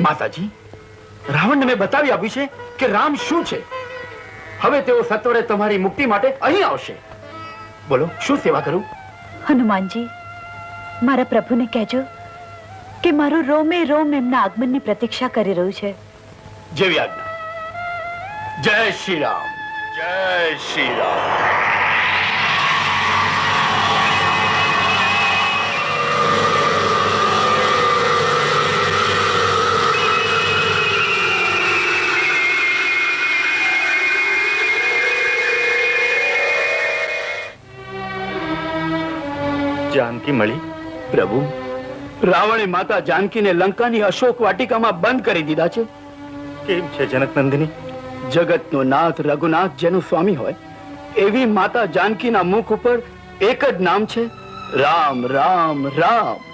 માતાજી, રાવણને મેં બતાવી આપ્યું છે કે રામ શું છે. હવે તેઓ સત્વરે તમારી મુક્તિ માટે અહીં આવશે. બોલો, શું સેવા કરું? હનુમાનજી, મારા પ્રભુને કહેજો કે મારું રોમે રોમ એમના આગમનની પ્રતીક્ષા કરી રહ્યું છે. જેવી આજ્ઞા. જય શ્રી રામ. જય શ્રી રામ. જાનકી મળી? પ્રભુ, રાવણે માતા જાનકીને લંકાની અશોક વાટિકામાં બંધ કરી દીધા છે. કેમ છે જનક નંદિની? જગતનો નાથ રઘુનાથ જેનું સ્વામી હોય એવી માતા જાનકીના મુખ ઉપર એક જ નામ છે, રામ રામ રામ.